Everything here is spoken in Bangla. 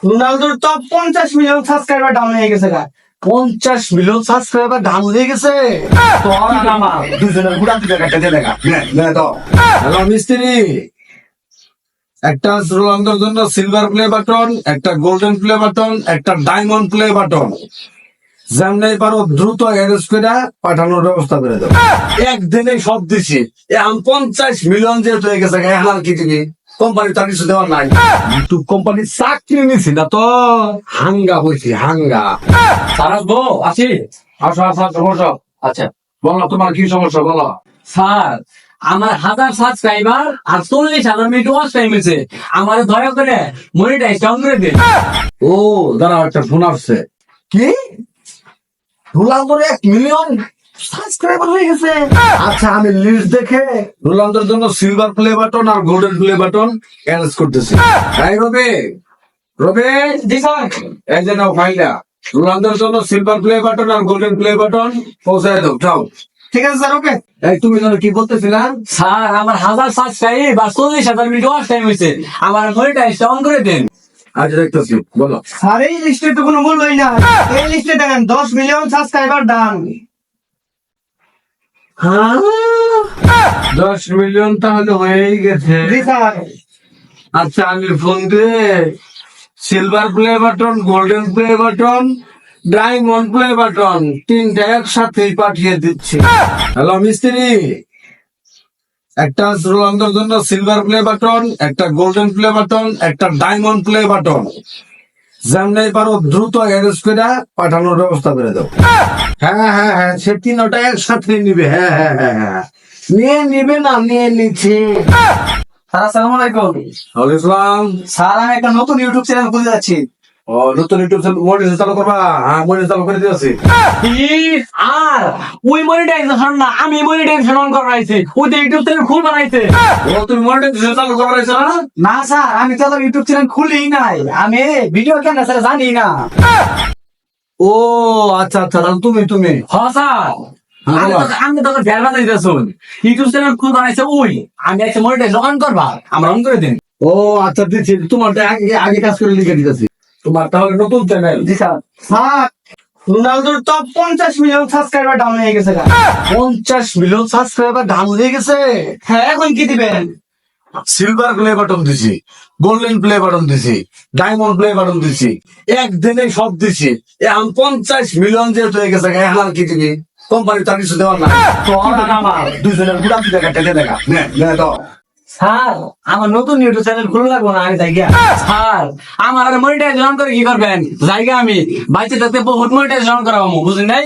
রোনালদোর তো 50 মিলিয়ন সাবস্ক্রাইবার ডাউন হয়ে গেছে গা। 50 মিলিয়ন সাবস্ক্রাইবার ডাউন হয়ে গেছে। তোর আর আমার দুজনের গুড়া দুটো কাটতে দেখা তো। হ্যালো মিস্ত্রি, একটা রোনালদোর জন্য সিলভার প্লে বাটন, একটা গোল্ডেন প্লে বাটন, একটা ডায়মন্ড প্লে বাটন, যেমনি পারো দ্রুত অ্যারেঞ্জ করে পাঠানোর ব্যবস্থা করে দাও। একদিনে সব দিছি, এখন 50 মিলিয়ন যেহেতু হয়ে গেছে, এখন আর কি দিবি? কোম্পানি তার কিছু দেওয়ার নাই। ইউটিউব কোম্পানি চাকরি নিছি না তো, হাঙ্গা হয়েছি হাঙ্গা। স্যার আসবো, আসি। আসো আসো আসো বসো। আচ্ছা বলো তোমার কি সমস্যা বলো। স্যার, আমার 1000 সাবস্ক্রাইবার আর 40,000 মিনিট ওয়াচ টাইম হয়েছে। আমার দয়া করে মনিটাইজ ডাউন করে দিন। ও দাঁড়াও, একটা ফোন আসছে। কি রোনালদোর 1 মিলিয়ন সাবস্ক্রাইবার হয়ে গেছে? আচ্ছা, আমি লিস্ট দেখে রোনালদোর জন্য সিলভার প্লে বাটন আর গোল্ডেন প্লে বাটন অ্যারেঞ্জ করতেছি। তাই রবে রবে, জি স্যার। এই যে নাও ফাইলটা। রোনালদোর জন্য সিলভার প্লে বাটন আর গোল্ডেন প্লে বাটন পৌঁছায় দাও, যাও। ঠিক আছে স্যার, ওকে। এই তুমি যেন কি বলতেছিলা? স্যার, আমার 1000 সাবস্ক্রাইব আর 40,000 মিনিট ওয়াচ টাইম হয়েছে। আমার মনিটাইজ ডাউন করে দিন। আচ্ছা দেখতেছি, বলো। স্যার, এই লিস্টে তো কোনো মূল্যই না। এই লিস্টে দেখেন 10 মিলিয়ন সাবস্ক্রাইবার ডান। হ্যাঁ, 10 মিলিয়ন তাহলে হয়েই গেছে। জি স্যার। আচ্ছা, আমি ফোন দিয়ে silver play button, golden play button, diamond play button তিনটা একসাথেই পাঠিয়ে দিচ্ছি। হ্যালো মিস্ত্রি, একটা রোনালদোর জন্য সিলভার প্লে বাটন, একটা গোল্ডেন প্লে বাটন, একটা ডায়মন্ড প্লে বাটন, যেমনি পারো দ্রুত অ্যারেঞ্জ করে পাঠানোর ব্যবস্থা করে দাও। হ্যাঁ হ্যাঁ হ্যাঁ, সে তিনটা একসাথে নিবে। হ্যাঁ হ্যাঁ হ্যাঁ হ্যাঁ, নিয়ে নিবে না, নিয়ে নিচ্ছে। স্যার, আসসালামু আলাইকুম। ওয়ালাইকুম আসসালাম। স্যার, আমি একটা নতুন ইউটিউব চ্যানেল খুলতে যাচ্ছি। ও, নতুন ইউটিউব চ্যানেল মনিটাইজ চালু করবা? হ্যাঁ, মনিটাইজ চালু করে দিয়েছি। আর ওই মনিটাইজেশন না, আমি মনিটাইজেশন অন করা হয়েছে। ওই তো ইউটিউব চ্যানেল খুল বানাইছে। ও, তুমি মনিটাইজ চালু করাইছো না? না স্যার, আমি তো ইউটিউব চ্যানেল খুলি নাই। আমি ভিডিও কেন স্যার জানি না। ও আচ্ছা আচ্ছা, তাহলে তুমি তুমি হ স্যার, আমি তো ভ্যাল বানাইতেছুন। ইউটিউব চ্যানেল খুল বানাইছে ওই। আমি একটা মনিটাইজ অন করবা, আমরা অন করে দিন। ও আচ্ছা, দিচ্ছি। তোমারটা আগে আগে কাজ করে লিখে দিতেছি। তোমার তাহলে নতুন চ্যানেল। জি স্যার। স্যার, রোনালদোর তো 50 মিলিয়ন সাবস্ক্রাইবার ডাউন হয়ে গেছে গা। 50 মিলিয়ন সাবস্ক্রাইবার ডাউন হয়ে গেছে। হ্যাঁ, এখন কি দিবেন? সিলভার প্লে বাটন দিছি, গোল্ডেন প্লে বাটন দিছি, ডায়মন্ড প্লে বাটন দিছি, একদিনে সব দিছি। এখন 50 মিলিয়ন যেহেতু হয়ে গেছে, এখন আর কি দিবি? কোম্পানি তার কিছু দেওয়ার না। তোর আর আমার দুজনের গুড়া দুটো কাটতে দেখা তো। স্যার, আমার নতুন ইউটিউব চ্যানেল খুলে লাগবো না, আমি জায়গা। স্যার, আমার আর মনিটাইজেশন করে কি করবেন? জায়গা আমি বাইচে থাকতে বহুত মনিটাইজেশন করাবো, বুঝলেন নাই?